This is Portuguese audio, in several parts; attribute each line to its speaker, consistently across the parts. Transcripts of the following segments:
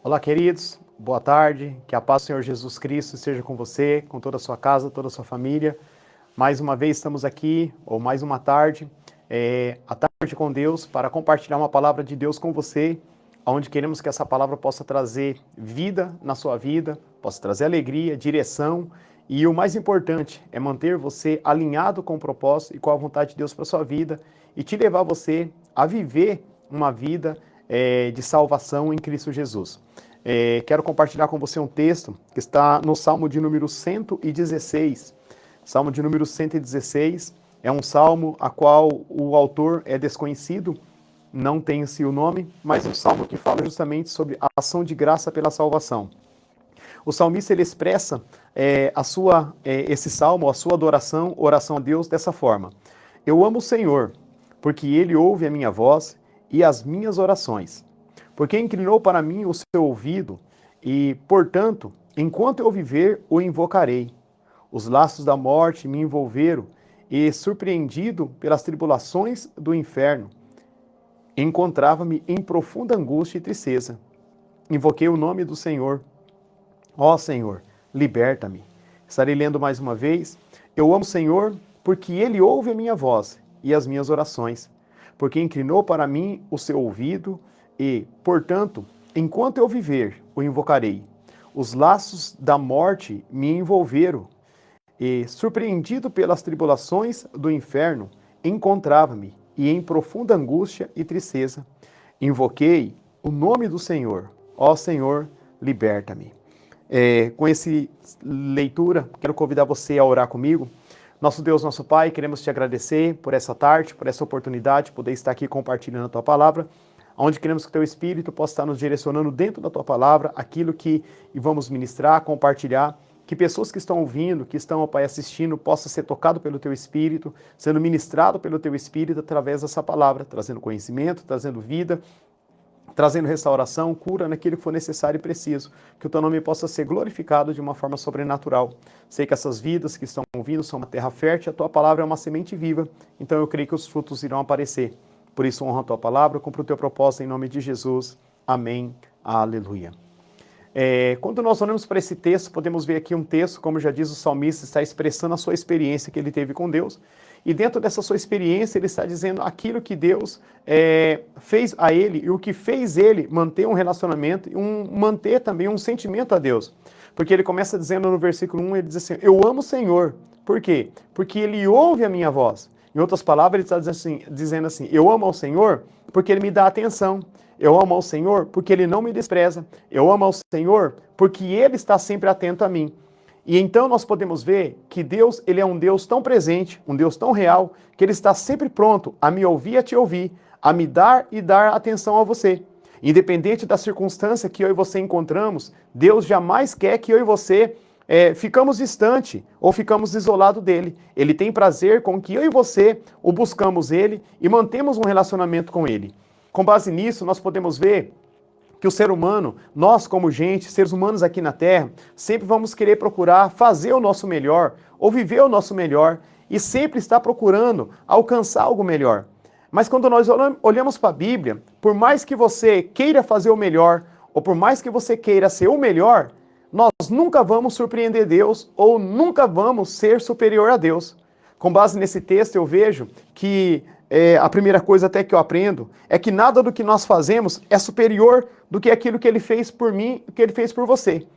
Speaker 1: Olá, queridos, boa tarde, que a paz do Senhor Jesus Cristo esteja com você, com toda a sua casa, toda a sua família. Mais uma vez estamos aqui, ou mais uma tarde, a tarde com Deus, para compartilhar uma palavra de Deus com você, onde queremos que essa palavra possa trazer vida na sua vida, possa trazer alegria, direção, e o mais importante é manter você alinhado com o propósito e com a vontade de Deus para a sua vida, e te levar você a viver uma vida de salvação em Cristo Jesus. Quero compartilhar com você um texto que está no Salmo de número 116. Salmo de número 116 é um salmo a qual o autor é desconhecido, não tem em si o nome, mas é um salmo que fala justamente sobre a ação de graça pela salvação. O salmista ele expressa esse salmo, a sua adoração, oração a Deus dessa forma: eu amo o Senhor, porque Ele ouve a minha voz e as minhas orações. Porque inclinou para mim o seu ouvido e, portanto, enquanto eu viver, o invocarei. Os laços da morte me envolveram e, surpreendido pelas tribulações do inferno, encontrava-me em profunda angústia e tristeza. Invoquei o nome do Senhor. Ó Senhor, liberta-me. Estarei lendo mais uma vez. Eu amo o Senhor porque Ele ouve a minha voz e as minhas orações. Porque inclinou para mim o seu ouvido e, portanto, enquanto eu viver, o invocarei. Os laços da morte me envolveram e, surpreendido pelas tribulações do inferno, encontrava-me e em profunda angústia e tristeza. Invoquei o nome do Senhor. Ó Senhor, liberta-me. Com essa leitura, quero convidar você a orar comigo. Nosso Deus, nosso Pai, queremos te agradecer por essa tarde, por essa oportunidade de poder estar aqui compartilhando a Tua Palavra, onde queremos que o Teu Espírito possa estar nos direcionando dentro da Tua Palavra, aquilo que vamos ministrar, compartilhar, que pessoas que estão ouvindo, que estão, ó Pai, assistindo, possam ser tocados pelo Teu Espírito, sendo ministrado pelo Teu Espírito através dessa palavra, trazendo conhecimento, trazendo vida, trazendo restauração, cura naquilo que for necessário e preciso, que o Teu nome possa ser glorificado de uma forma sobrenatural. Sei que essas vidas que estão ouvindo são uma terra fértil, a Tua palavra é uma semente viva, então eu creio que os frutos irão aparecer. Por isso, honra a Tua palavra, cumpra o Teu propósito em nome de Jesus. Amém. Aleluia. Quando nós olhamos para esse texto, podemos ver aqui um texto, como já diz o salmista, está expressando a sua experiência que ele teve com Deus, e dentro dessa sua experiência ele está dizendo aquilo que Deus fez a ele e o que fez ele manter um relacionamento e manter também um sentimento a Deus. Porque ele começa dizendo no versículo 1, ele diz assim: eu amo o Senhor. Por quê? Porque Ele ouve a minha voz. Em outras palavras, ele está dizendo assim: eu amo ao Senhor porque Ele me dá atenção. Eu amo ao Senhor porque Ele não me despreza. Eu amo ao Senhor porque Ele está sempre atento a mim. E então nós podemos ver que Deus, Ele é um Deus tão presente, um Deus tão real, que Ele está sempre pronto a me ouvir e a te ouvir, a me dar e dar atenção a você. Independente da circunstância que eu e você encontramos, Deus jamais quer que eu e você ficamos distante ou ficamos isolados dele. Ele tem prazer com que eu e você o buscamos Ele e mantemos um relacionamento com Ele. Com base nisso, nós podemos ver que o ser humano, nós como gente, seres humanos aqui na Terra, sempre vamos querer procurar fazer o nosso melhor, ou viver o nosso melhor, e sempre está procurando alcançar algo melhor. Mas quando nós olhamos para a Bíblia, por mais que você queira fazer o melhor, ou por mais que você queira ser o melhor, nós nunca vamos surpreender Deus, ou nunca vamos ser superior a Deus. Com base nesse texto eu vejo que a primeira coisa até que eu aprendo é que nada do que nós fazemos é superior do que aquilo que Ele fez por mim e que Ele fez por você.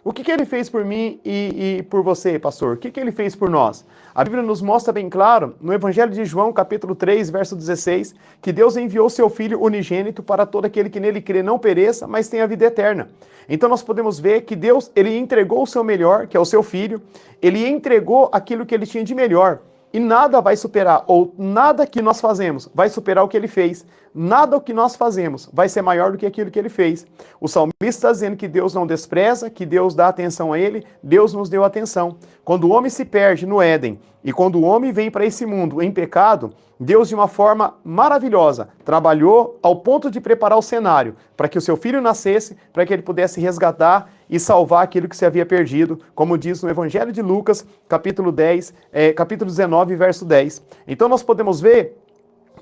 Speaker 1: O que Ele fez por mim e por você, pastor? O que Ele fez por nós? A Bíblia nos mostra bem claro, no Evangelho de João, capítulo 3, verso 16, que Deus enviou seu Filho unigênito para todo aquele que nele crê não pereça, mas tenha vida eterna. Então nós podemos ver que Deus, Ele entregou o seu melhor, que é o seu Filho, Ele entregou aquilo que Ele tinha de melhor. E nada vai superar, ou nada que nós fazemos vai superar o que Ele fez. Nada o que nós fazemos vai ser maior do que aquilo que Ele fez. O salmista está dizendo que Deus não despreza, que Deus dá atenção a Ele, Deus nos deu atenção. Quando o homem se perde no Éden, e quando o homem vem para esse mundo em pecado, Deus, de uma forma maravilhosa, trabalhou ao ponto de preparar o cenário para que o seu filho nascesse, para que ele pudesse resgatar e salvar aquilo que se havia perdido, como diz no Evangelho de Lucas, capítulo 19, verso 10. Então nós podemos ver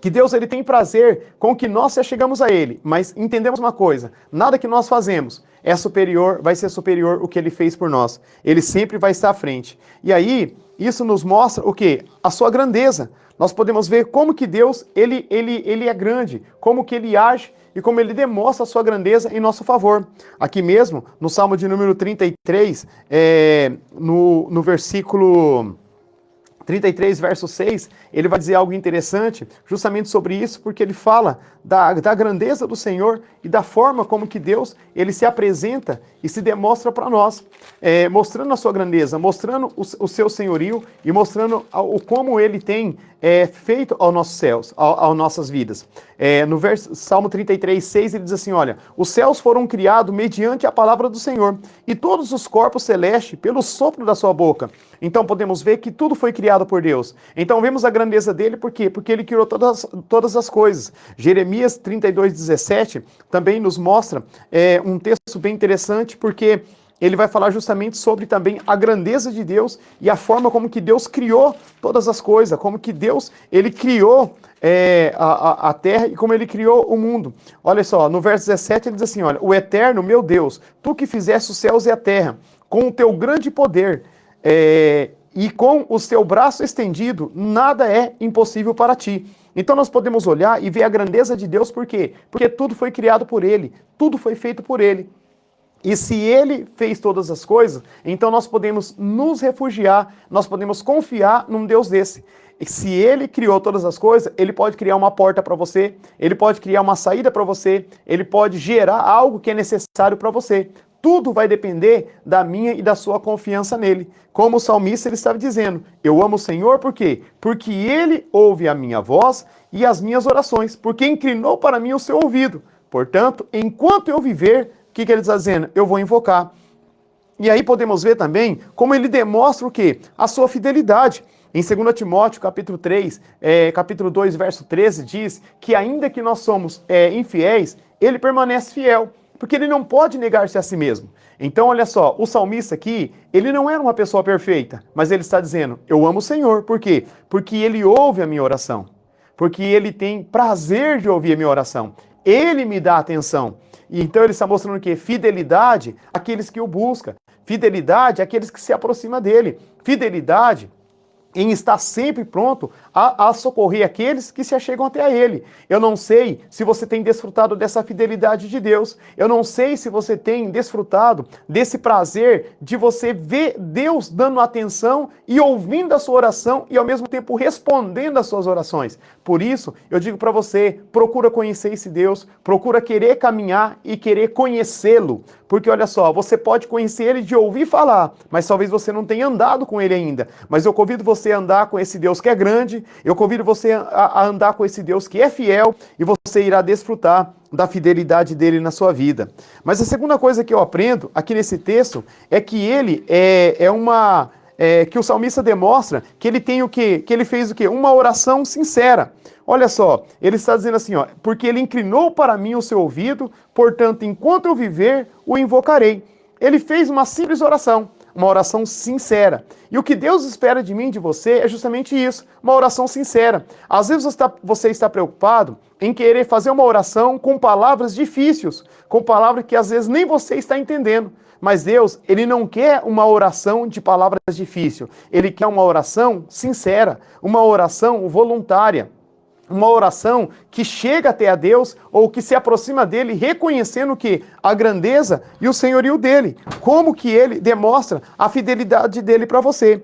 Speaker 1: que Deus ele tem prazer com que nós se achegamos a ele, mas entendemos uma coisa, nada que nós fazemos é superior, vai ser superior o que ele fez por nós. Ele sempre vai estar à frente. E aí, isso nos mostra o quê? A sua grandeza. Nós podemos ver como que Deus, ele é grande, como que ele age e como ele demonstra a sua grandeza em nosso favor. Aqui mesmo, no Salmo de número 33, no versículo 33, verso 6, ele vai dizer algo interessante justamente sobre isso, porque ele fala da grandeza do Senhor e da forma como que Deus ele se apresenta e se demonstra para nós, mostrando a sua grandeza, mostrando o seu senhorio e mostrando o como ele tem feito aos nossos céus, às nossas vidas. No Salmo 33, 6, ele diz assim, olha, os céus foram criados mediante a palavra do Senhor e todos os corpos celestes pelo sopro da sua boca. Então podemos ver que tudo foi criado por Deus. Então vemos a grandeza dele, por quê? Porque ele criou todas as coisas. Jeremias 32, 17 também nos mostra um texto bem interessante, porque ele vai falar justamente sobre também a grandeza de Deus e a forma como que Deus criou todas as coisas, como que Deus ele criou a terra e como ele criou o mundo. Olha só, no verso 17 ele diz assim, olha, o eterno, meu Deus, tu que fizeste os céus e a terra, com o teu grande poder, e com o seu braço estendido, nada é impossível para ti. Então nós podemos olhar e ver a grandeza de Deus, por quê? Porque tudo foi criado por ele, tudo foi feito por ele. E se ele fez todas as coisas, então nós podemos nos refugiar, nós podemos confiar num Deus desse. E se ele criou todas as coisas, ele pode criar uma porta para você, ele pode criar uma saída para você, ele pode gerar algo que é necessário para você. Tudo vai depender da minha e da sua confiança nele. Como o salmista ele estava dizendo, eu amo o Senhor, por quê? Porque ele ouve a minha voz e as minhas orações, porque inclinou para mim o seu ouvido. Portanto, enquanto eu viver, o que ele está dizendo? Eu vou invocar. E aí podemos ver também como ele demonstra o quê? A sua fidelidade. Em 2 Timóteo, capítulo 3, capítulo 2, verso 13, diz que ainda que nós somos infiéis, ele permanece fiel, porque ele não pode negar-se a si mesmo. Então, olha só, o salmista aqui, ele não era uma pessoa perfeita, mas ele está dizendo, eu amo o Senhor. Por quê? Porque ele ouve a minha oração. Porque ele tem prazer de ouvir a minha oração. Ele me dá atenção. E então ele está mostrando o quê? Fidelidade àqueles que o buscam. Fidelidade àqueles que se aproximam dele. Fidelidade em estar sempre pronto a socorrer aqueles que se achegam até a ele. Eu não sei se você tem desfrutado dessa fidelidade de Deus. Eu não sei se você tem desfrutado desse prazer de você ver Deus dando atenção e ouvindo a sua oração e ao mesmo tempo respondendo às suas orações. Por isso, eu digo para você, procura conhecer esse Deus, procura querer caminhar e querer conhecê-lo. Porque olha só, você pode conhecer ele de ouvir falar, mas talvez você não tenha andado com ele ainda. Mas eu convido você a andar com esse Deus que é grande, eu convido você a andar com esse Deus que é fiel e você irá desfrutar da fidelidade dele na sua vida. Mas a segunda coisa que eu aprendo aqui nesse texto é que ele que o salmista demonstra que ele tem o quê? Que ele fez o quê? Uma oração sincera. Olha só, ele está dizendo assim, ó, porque ele inclinou para mim o seu ouvido, portanto, enquanto eu viver, o invocarei. Ele fez uma simples oração, uma oração sincera. E o que Deus espera de mim e de você é justamente isso, uma oração sincera. Às vezes você está preocupado em querer fazer uma oração com palavras difíceis, com palavras que às vezes nem você está entendendo. Mas Deus, ele não quer uma oração de palavras difíceis. Ele quer uma oração sincera, uma oração voluntária. Uma oração que chega até a Deus ou que se aproxima dele reconhecendo que a grandeza e o senhorio dele. Como que ele demonstra a fidelidade dele para você.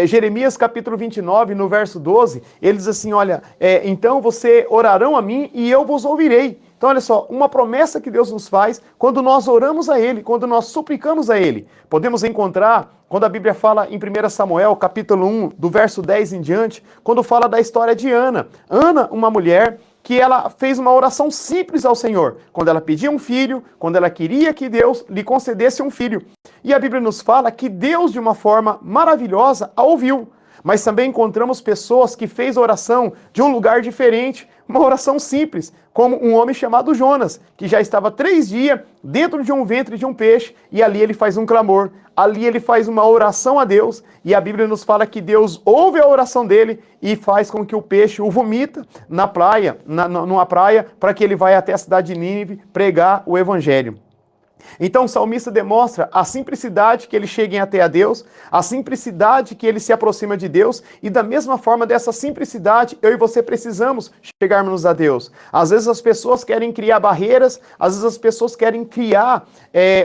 Speaker 1: Jeremias capítulo 29, no verso 12, ele diz assim, olha, então você orarão a mim e eu vos ouvirei. Então, olha só, uma promessa que Deus nos faz quando nós oramos a Ele, quando nós suplicamos a Ele. Podemos encontrar, quando a Bíblia fala em 1 Samuel, capítulo 1, do verso 10 em diante, quando fala da história de Ana. Ana, uma mulher que ela fez uma oração simples ao Senhor, quando ela pedia um filho, quando ela queria que Deus lhe concedesse um filho. E a Bíblia nos fala que Deus, de uma forma maravilhosa, a ouviu. mas também encontramos pessoas que fez oração de um lugar diferente, uma oração simples, como um homem chamado Jonas, que já estava 3 dias dentro de um ventre de um peixe, e ali ele faz um clamor, ali ele faz uma oração a Deus, e a Bíblia nos fala que Deus ouve a oração dele e faz com que o peixe o vomita na praia, numa praia, para que ele vá até a cidade de Nínive pregar o evangelho. Então o salmista demonstra a simplicidade que eles cheguem até a Deus, a simplicidade que ele se aproxima de Deus, e da mesma forma dessa simplicidade, eu e você precisamos chegarmos a Deus. Às vezes as pessoas querem criar barreiras, às vezes as pessoas querem criar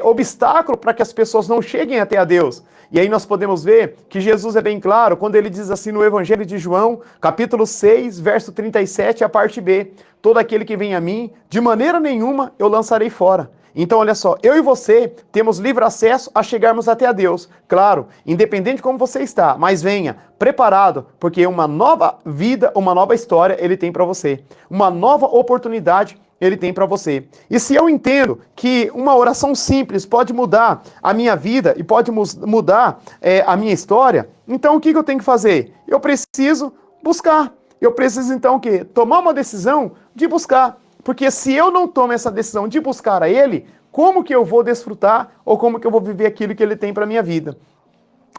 Speaker 1: obstáculo para que as pessoas não cheguem até a Deus. E aí nós podemos ver que Jesus é bem claro quando ele diz assim no Evangelho de João, capítulo 6, verso 37, a parte B: todo aquele que vem a mim, de maneira nenhuma eu lançarei fora. Então, olha só, eu e você temos livre acesso a chegarmos até a Deus. Claro, independente de como você está, mas venha preparado, porque uma nova vida, uma nova história Ele tem para você. Uma nova oportunidade Ele tem para você. E se eu entendo que uma oração simples pode mudar a minha vida e pode mudar a minha história, então o que eu tenho que fazer? Eu preciso buscar. Eu preciso então o quê? Tomar uma decisão de buscar. Porque se eu não tomo essa decisão de buscar a Ele, como que eu vou desfrutar ou como que eu vou viver aquilo que Ele tem para a minha vida?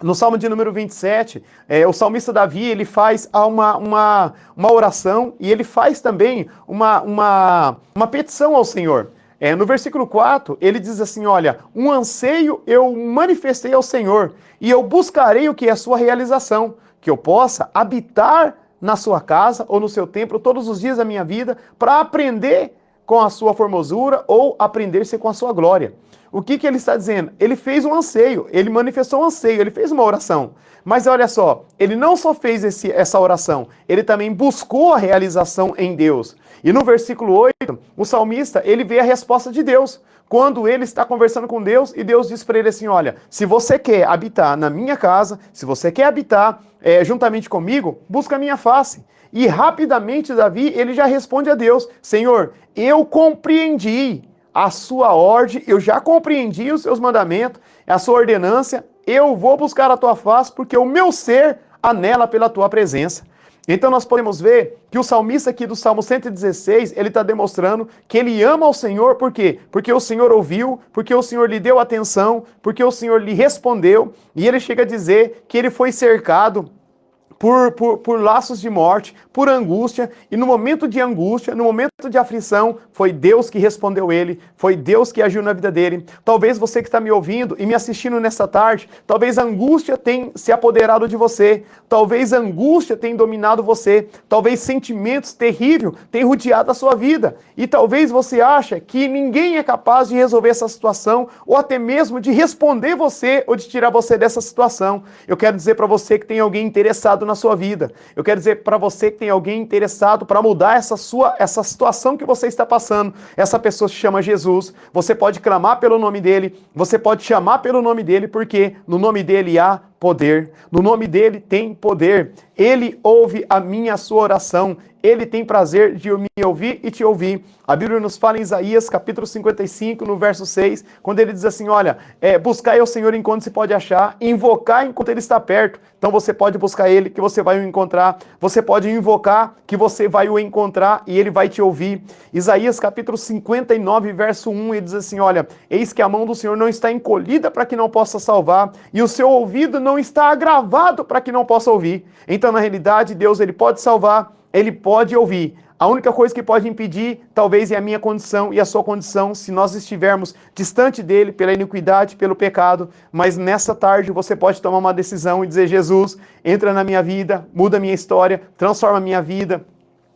Speaker 1: No Salmo de número 27, o salmista Davi, ele faz uma oração e ele faz também uma petição ao Senhor. No versículo 4, ele diz assim, olha, um anseio eu manifestei ao Senhor e eu buscarei o que é a sua realização, que eu possa habitar na sua casa ou no seu templo todos os dias da minha vida para aprender com a sua formosura ou aprender-se com a sua glória. O que ele está dizendo? Ele fez um anseio, ele manifestou um anseio, ele fez uma oração. Mas olha só, ele não só fez essa oração, ele também buscou a realização em Deus. E no versículo 8, o salmista, ele vê a resposta de Deus. Quando ele está conversando com Deus e Deus diz para ele assim, olha, se você quer habitar na minha casa, se você quer habitar juntamente comigo, busca a minha face. E rapidamente Davi, ele já responde a Deus, Senhor, eu compreendi a sua ordem, eu já compreendi os seus mandamentos, a sua ordenância, eu vou buscar a tua face porque o meu ser anela pela tua presença. Então nós podemos ver que o salmista aqui do Salmo 116, ele está demonstrando que ele ama o Senhor, por quê? Porque o Senhor ouviu, porque o Senhor lhe deu atenção, porque o Senhor lhe respondeu, e ele chega a dizer que ele foi cercado por laços de morte, por angústia, e no momento de angústia, no momento de aflição, foi Deus que respondeu ele, foi Deus que agiu na vida dele. Talvez você que está me ouvindo e me assistindo nessa tarde, talvez a angústia tenha se apoderado de você, talvez a angústia tenha dominado você, talvez sentimentos terríveis tenham rodeado a sua vida, e talvez você ache que ninguém é capaz de resolver essa situação, ou até mesmo de responder você, ou de tirar você dessa situação. Eu quero dizer para você que tem alguém interessado na sua vida. Eu quero dizer para você que tem alguém interessado para mudar essa situação que você está passando. Essa pessoa se chama Jesus. Você pode clamar pelo nome dele, você pode chamar pelo nome dele, porque no nome dele há poder. No nome dele tem poder. Ele ouve a minha, a sua oração. Ele tem prazer de me ouvir e te ouvir. A Bíblia nos fala em Isaías, capítulo 55, no verso 6, quando ele diz assim, olha, buscai ao Senhor enquanto se pode achar, invocar enquanto ele está perto. Então você pode buscar ele, que você vai o encontrar. Você pode invocar, que você vai o encontrar e ele vai te ouvir. Isaías, capítulo 59, verso 1, ele diz assim, olha, eis que a mão do Senhor não está encolhida para que não possa salvar, e o seu ouvido não está agravado para que não possa ouvir. Então, na realidade, Deus, ele pode salvar, ele pode ouvir. A única coisa que pode impedir, talvez, é a minha condição e a sua condição, se nós estivermos distante dele pela iniquidade, pelo pecado. Mas nessa tarde você pode tomar uma decisão e dizer, Jesus, entra na minha vida, muda a minha história, transforma a minha vida,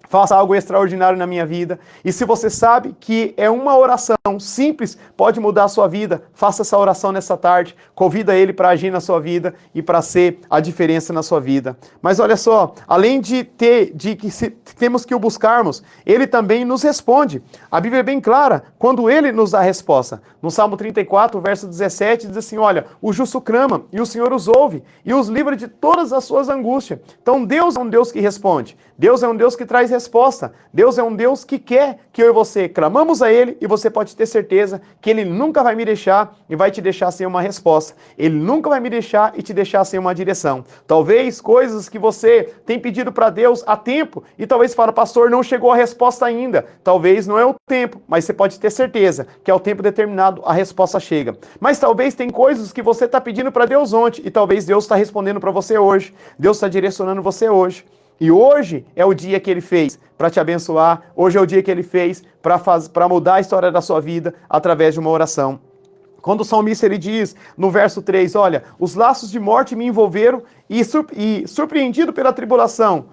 Speaker 1: faça algo extraordinário na minha vida. E se você sabe que é uma oração simples, pode mudar a sua vida, faça essa oração nessa tarde, convida ele para agir na sua vida e para ser a diferença na sua vida. Mas olha só, além de temos que o buscarmos, ele também nos responde. A Bíblia é bem clara quando ele nos dá a resposta. No Salmo 34, verso 17, diz assim, olha, o justo clama e o Senhor os ouve e os livra de todas as suas angústias. Então Deus é um Deus que responde. Deus é um Deus que traz resposta. resposta. Deus é um Deus que quer que eu e você clamamos a Ele, e você pode ter certeza que Ele nunca vai me deixar e vai te deixar sem uma resposta. Ele nunca vai me deixar e te deixar sem uma direção. Talvez coisas que você tem pedido para Deus há tempo, e talvez fala, pastor, não chegou a resposta ainda. Talvez não é o tempo, mas você pode ter certeza que ao tempo determinado a resposta chega. Mas talvez tem coisas que você está pedindo para Deus ontem, e talvez Deus está respondendo para você hoje. Deus está direcionando você hoje. E hoje é o dia que Ele fez para te abençoar. Hoje é o dia que Ele fez para mudar a história da sua vida através de uma oração. Quando o salmista ele diz no verso 3, olha, os laços de morte me envolveram e surpreendido pela tribulação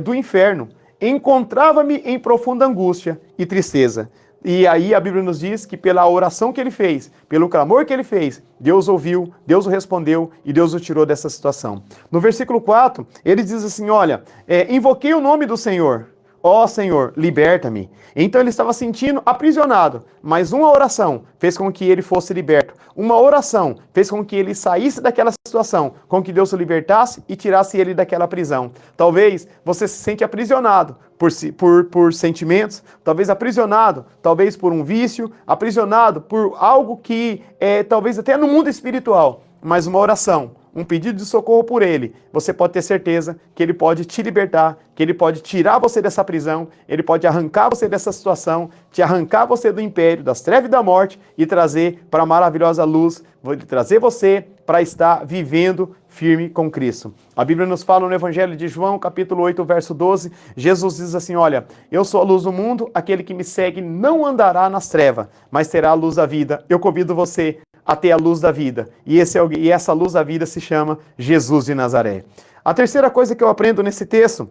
Speaker 1: do inferno, encontrava-me em profunda angústia e tristeza. E aí a Bíblia nos diz que pela oração que ele fez, pelo clamor que ele fez, Deus ouviu, Deus o respondeu e Deus o tirou dessa situação. No versículo 4, ele diz assim, olha, invoquei o nome do Senhor. Ó Senhor, liberta-me. Então ele estava sentindo aprisionado, mas uma oração fez com que ele fosse liberto. Uma oração fez com que ele saísse daquela situação, com que Deus o libertasse e tirasse ele daquela prisão. Talvez você se sente aprisionado por sentimentos, talvez aprisionado, talvez por um vício, aprisionado por algo que talvez até no mundo espiritual, mas uma oração, um pedido de socorro por Ele, você pode ter certeza que Ele pode te libertar, que Ele pode tirar você dessa prisão, Ele pode arrancar você dessa situação, te arrancar você do império, das trevas e da morte e trazer para a maravilhosa luz, trazer você para estar vivendo firme com Cristo. A Bíblia nos fala no Evangelho de João, capítulo 8, verso 12, Jesus diz assim, olha, eu sou a luz do mundo, aquele que me segue não andará nas trevas, mas terá a luz da vida. Eu convido você a ter a luz da vida. E essa luz da vida se chama Jesus de Nazaré. A terceira coisa que eu aprendo nesse texto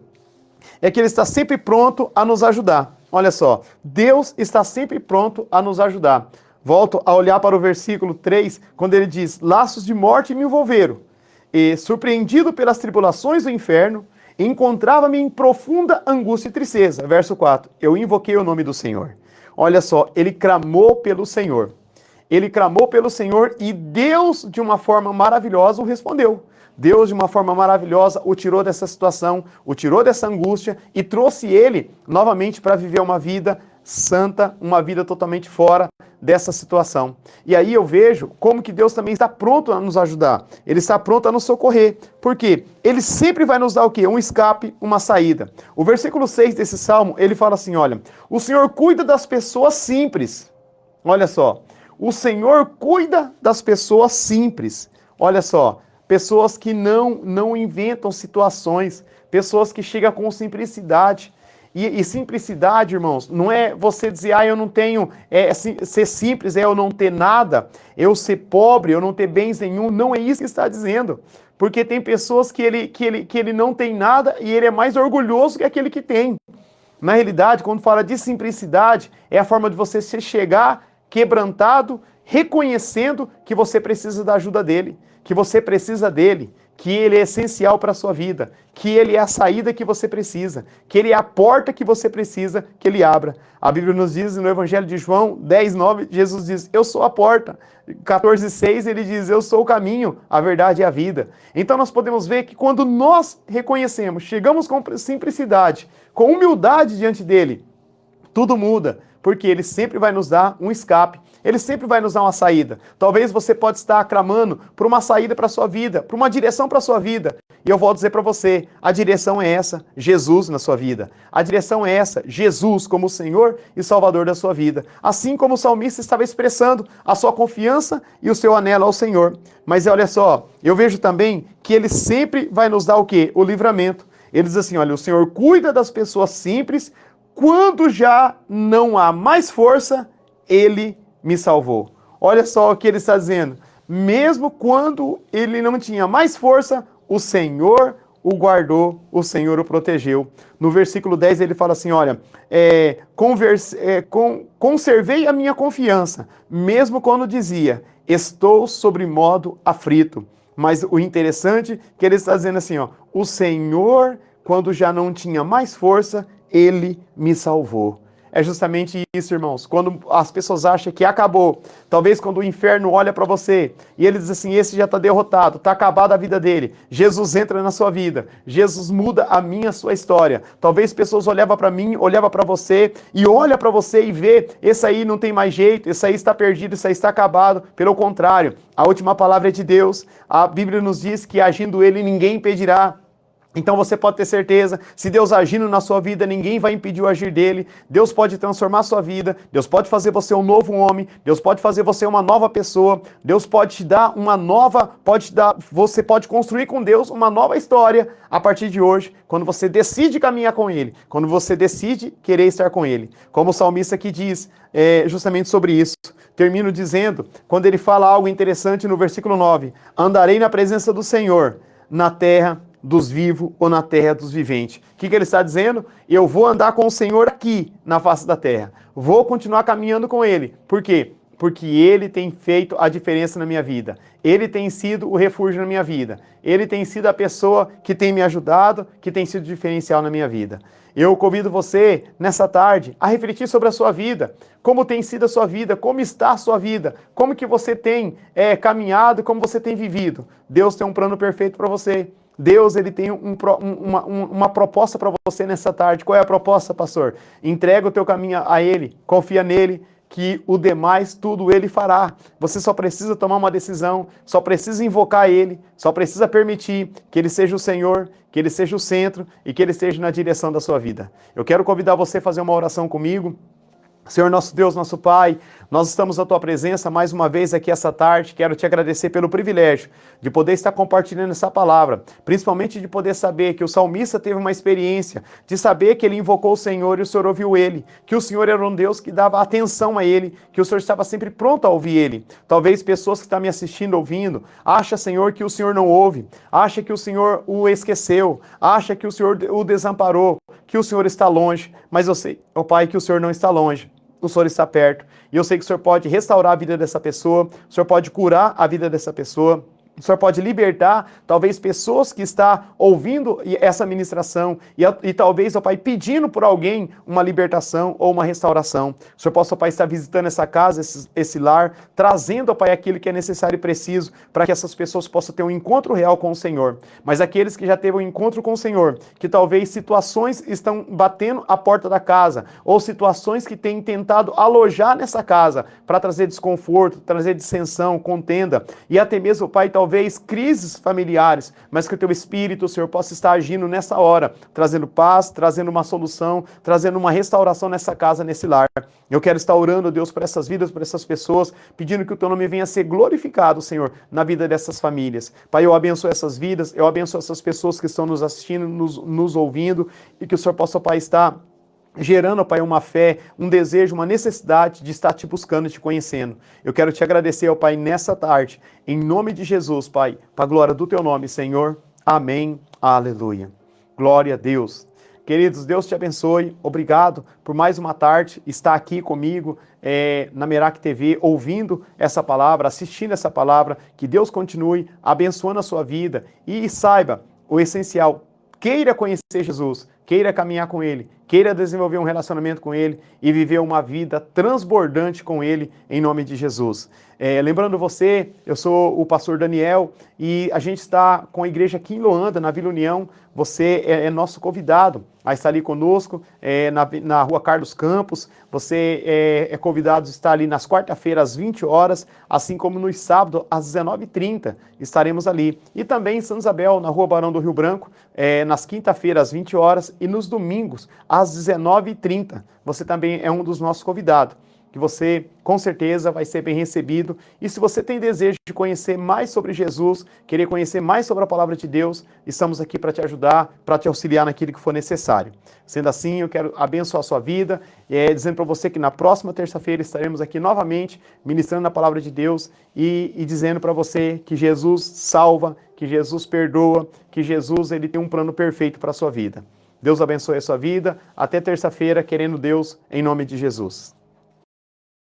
Speaker 1: é que Ele está sempre pronto a nos ajudar. Olha só, Deus está sempre pronto a nos ajudar. Volto a olhar para o versículo 3, quando ele diz, laços de morte me envolveram, e surpreendido pelas tribulações do inferno, encontrava-me em profunda angústia e tristeza. Verso 4, eu invoquei o nome do Senhor. Olha só, ele clamou pelo Senhor. Ele clamou pelo Senhor e Deus, de uma forma maravilhosa, o respondeu. Deus, de uma forma maravilhosa, o tirou dessa situação, o tirou dessa angústia e trouxe ele novamente para viver uma vida santa, uma vida totalmente fora dessa situação. E aí eu vejo como que Deus também está pronto a nos ajudar. Ele está pronto a nos socorrer. Por quê? Ele sempre vai nos dar o quê? Um escape, uma saída. O versículo 6 desse salmo, ele fala assim, olha, o Senhor cuida das pessoas simples. Olha só. O Senhor cuida das pessoas simples. Olha só, pessoas que não inventam situações, pessoas que chegam com simplicidade. E simplicidade, irmãos, não é você dizer, eu não tenho, ser simples é eu não ter nada, eu ser pobre, eu não ter bens nenhum. Não é isso que está dizendo. Porque tem pessoas que ele não tem nada e ele é mais orgulhoso que aquele que tem. Na realidade, quando fala de simplicidade, é a forma de você se chegar quebrantado, reconhecendo que você precisa da ajuda dele, que você precisa dele, que ele é essencial para a sua vida, que ele é a saída que você precisa, que ele é a porta que você precisa que ele abra. A Bíblia nos diz no Evangelho de João 10:9, Jesus diz, eu sou a porta. 14:6 ele diz, eu sou o caminho, a verdade e a vida. Então nós podemos ver que quando nós reconhecemos, chegamos com simplicidade, com humildade diante dele, tudo muda. Porque ele sempre vai nos dar um escape, ele sempre vai nos dar uma saída. Talvez você pode estar clamando por uma saída para a sua vida, por uma direção para a sua vida. E eu vou dizer para você, a direção é essa, Jesus na sua vida. A direção é essa, Jesus como o Senhor e Salvador da sua vida. Assim como o salmista estava expressando a sua confiança e o seu anelo ao Senhor. Mas olha só, eu vejo também que ele sempre vai nos dar o quê? O livramento. Ele diz assim, olha, o Senhor cuida das pessoas simples. Quando já não há mais força, ele me salvou. Olha só o que ele está dizendo. Mesmo quando ele não tinha mais força, o Senhor o guardou, o Senhor o protegeu. No versículo 10 ele fala assim, olha, conservei a minha confiança, mesmo quando dizia, estou sobre modo aflito. Mas o interessante é que ele está dizendo assim, ó, o Senhor, quando já não tinha mais força, ele me salvou. é justamente isso, irmãos. Quando as pessoas acham que acabou, talvez quando o inferno olha para você e ele diz assim, esse já está derrotado, está acabada a vida dele, Jesus entra na sua vida, Jesus muda a minha, a sua história. Talvez pessoas olhavam para mim, olhavam para você e olha para você e vê, esse aí não tem mais jeito, esse aí está perdido, esse aí está acabado. Pelo contrário, a última palavra é de Deus. A Bíblia nos diz que agindo ele ninguém impedirá. Então você pode ter certeza, se Deus agindo na sua vida, ninguém vai impedir o agir dele. Deus pode transformar a sua vida, Deus pode fazer você um novo homem, Deus pode fazer você uma nova pessoa, Deus pode te dar uma nova, você pode construir com Deus uma nova história a partir de hoje, quando você decide caminhar com ele, quando você decide querer estar com ele. Como o salmista aqui diz, justamente sobre isso. Termino dizendo, quando ele fala algo interessante no versículo 9, andarei na presença do Senhor, na terra dos vivos ou na terra dos viventes. O que ele está dizendo? Eu vou andar com o Senhor aqui na face da terra. Vou continuar caminhando com ele. Por quê? Porque ele tem feito a diferença na minha vida. Ele tem sido o refúgio na minha vida. Ele tem sido a pessoa que tem me ajudado, que tem sido diferencial na minha vida. Eu convido você, nessa tarde, a refletir sobre a sua vida. Como tem sido a sua vida, como está a sua vida, como que você tem caminhado, como você tem vivido. Deus tem um plano perfeito para você. Deus, ele tem uma proposta para você nessa tarde. Qual é a proposta, pastor? Entrega o teu caminho a ele, confia nele, que o demais tudo ele fará. Você só precisa tomar uma decisão, só precisa invocar ele, só precisa permitir que ele seja o Senhor, que ele seja o centro e que ele esteja na direção da sua vida. Eu quero convidar você a fazer uma oração comigo. Senhor nosso Deus, nosso Pai, nós estamos na Tua presença mais uma vez aqui essa tarde. Quero Te agradecer pelo privilégio de poder estar compartilhando essa palavra, principalmente de poder saber que o salmista teve uma experiência, de saber que ele invocou o Senhor e o Senhor ouviu ele, que o Senhor era um Deus que dava atenção a ele, que o Senhor estava sempre pronto a ouvir ele. Talvez pessoas que estão me assistindo, ouvindo, acham, Senhor, que o Senhor não ouve, acha que o Senhor o esqueceu, acha que o Senhor o desamparou, que o Senhor está longe, mas eu sei, ó Pai, que o Senhor não está longe. O Senhor está perto, e eu sei que o Senhor pode restaurar a vida dessa pessoa, o Senhor pode curar a vida dessa pessoa, o Senhor pode libertar, talvez, pessoas que estão ouvindo essa ministração e talvez, ó Pai, pedindo por alguém uma libertação ou uma restauração. O Senhor possa, ó Pai, estar visitando essa casa, esse lar, trazendo, ó Pai, aquilo que é necessário e preciso para que essas pessoas possam ter um encontro real com o Senhor. Mas aqueles que já teve um encontro com o Senhor, que talvez situações estão batendo a porta da casa, ou situações que têm tentado alojar nessa casa para trazer desconforto, trazer dissensão, contenda, e até mesmo, ó Pai, talvez crises familiares, mas que o Teu Espírito, Senhor, possa estar agindo nessa hora, trazendo paz, trazendo uma solução, trazendo uma restauração nessa casa, nesse lar. Eu quero estar orando, Deus, por essas vidas, por essas pessoas, pedindo que o Teu nome venha a ser glorificado, Senhor, na vida dessas famílias. Pai, eu abençoo essas vidas, eu abençoo essas pessoas que estão nos assistindo, nos ouvindo, e que o Senhor possa, Pai, estar gerando, Pai, uma fé, um desejo, uma necessidade de estar Te buscando e Te conhecendo. Eu quero Te agradecer, ó Pai, nessa tarde, em nome de Jesus, Pai, para a glória do Teu nome, Senhor. Amém. Aleluia. Glória a Deus. Queridos, Deus te abençoe. Obrigado por mais uma tarde estar aqui comigo na Merak TV, ouvindo essa palavra, assistindo essa palavra. Que Deus continue abençoando a sua vida e saiba o essencial. Queira conhecer Jesus, queira caminhar com Ele, queira desenvolver um relacionamento com Ele e viver uma vida transbordante com Ele, em nome de Jesus. Lembrando você, eu sou o pastor Daniel e a gente está com a igreja aqui em Loanda, na Vila União. Você é nosso convidado a estar ali conosco, na rua Carlos Campos. Você é convidado a estar ali nas quarta-feiras às 20 horas, assim como nos sábados às 19h30, estaremos ali. E também em Santa Isabel, na rua Barão do Rio Branco, nas quinta-feiras às 20 horas e nos domingos às 19h30. Você também é um dos nossos convidados, que você com certeza vai ser bem recebido. E se você tem desejo de conhecer mais sobre Jesus, querer conhecer mais sobre a palavra de Deus, estamos aqui para te ajudar, para te auxiliar naquilo que for necessário. Sendo assim, eu quero abençoar a sua vida, dizendo para você que na próxima terça-feira estaremos aqui novamente, ministrando a palavra de Deus e dizendo para você que Jesus salva, que Jesus perdoa, que Jesus ele tem um plano perfeito para a sua vida. Deus abençoe a sua vida. Até terça-feira, querendo Deus, em nome de Jesus.